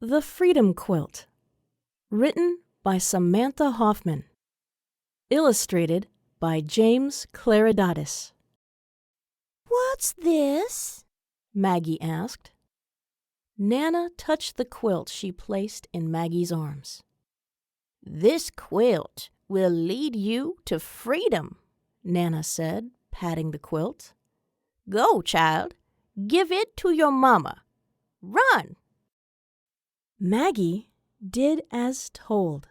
The Freedom Quilt, written by Samantha Hoffman, illustrated by James Claridadis. "What's this?" Maggie asked. Nana touched the quilt she placed in Maggie's arms. "This quilt will lead you to freedom," Nana said, patting the quilt. "Go, child. Give it to your mama. Run." Maggie did as told.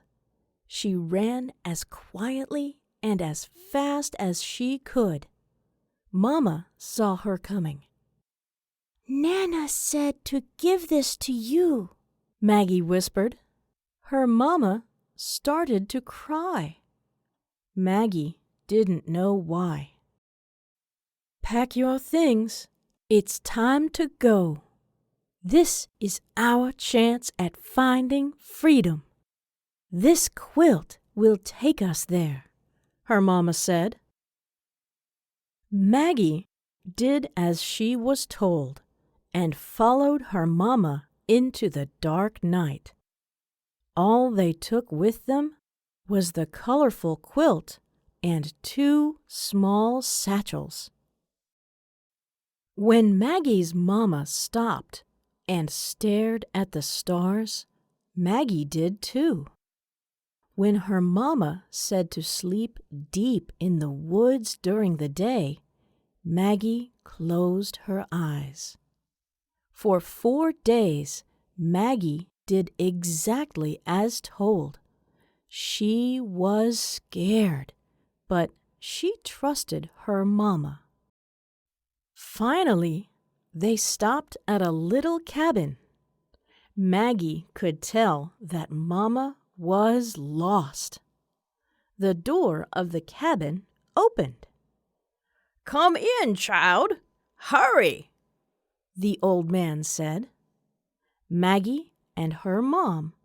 She ran as quietly and as fast as she could. Mama saw her coming. "Nana said to give this to you," Maggie whispered. Her mama started to cry. Maggie didn't know why. "Pack your things. It's time to go. This is our chance at finding freedom. This quilt will take us there," her mama said. Maggie did as she was told and followed her mama into the dark night. All they took with them was the colorful quilt and 2 small satchels. When Maggie's mama stopped and stared at the stars, Maggie did too. When her mama said to sleep deep in the woods during the day, Maggie closed her eyes. For 4 days, Maggie did exactly as told. She was scared, but she trusted her mama. Finally, they stopped at a little cabin. Maggie could tell that Mama was lost. The door of the cabin opened. "Come in, child. Hurry," the old man said. Maggie and her mom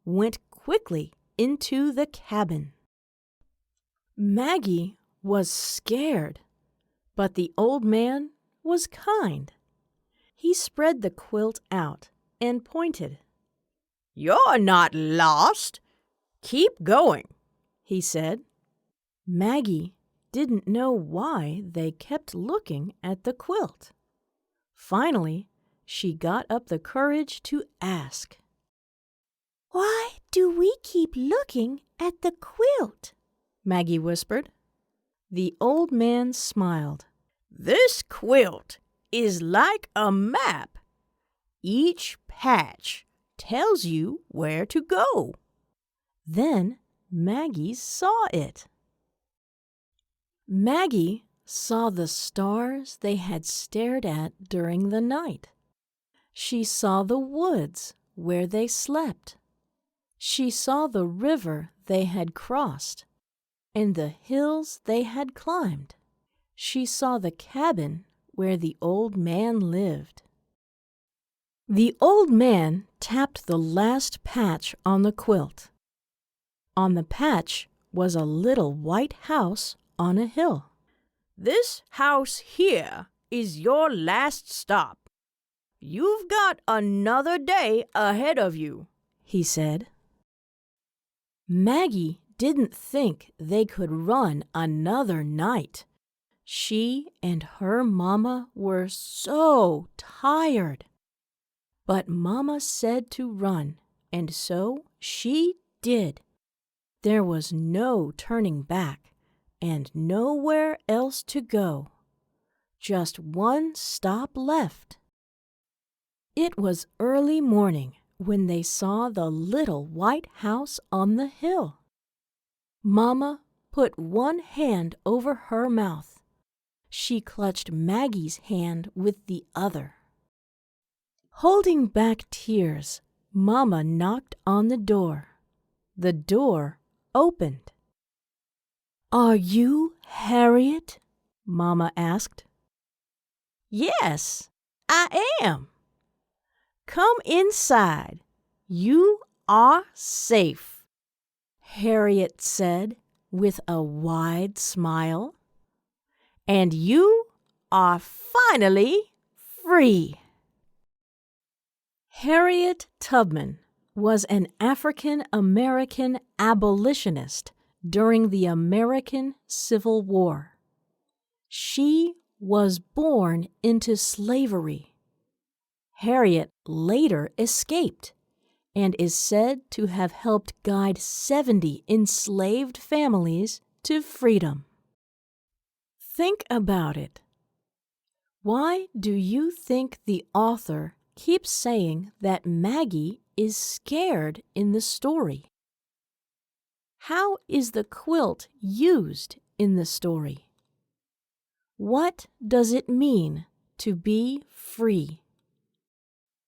went quickly into the cabin. Maggie was scared, but the old man was kind. He spread the quilt out and pointed. "You're not lost. Keep going," he said. Maggie didn't know why they kept looking at the quilt. Finally, she got up the courage to ask. "Why do we keep looking at the quilt?" Maggie whispered. The old man smiled. "This quilt is like a map. Each patch tells you where to go." Then Maggie saw it. Maggie saw the stars they had stared at during the night. She saw the woods where they slept. She saw the river they had crossed and the hills they had climbed. She saw the cabin where the old man lived. The old man tapped the last patch on the quilt. On the patch was a little white house on a hill. "This house here is your last stop. You've got another day ahead of you," he said. Maggie didn't think they could run another night. She and her mama were so tired. But Mama said to run, and so she did. There was no turning back and nowhere else to go. Just one stop left. It was early morning when they saw the little white house on the hill. Mama put one hand over her mouth. She clutched Maggie's hand with the other. Holding back tears, Mama knocked on the door. The door opened. "Are you Harriet?" Mama asked. "Yes, I am. Come inside. You are safe," Harriet said with a wide smile. "And you are finally free." Harriet Tubman was an African American abolitionist during the American Civil War. She was born into slavery. Harriet later escaped and is said to have helped guide 70 enslaved families to freedom. Think about it. Why do you think the author keeps saying that Maggie is scared in the story? How is the quilt used in the story? What does it mean to be free?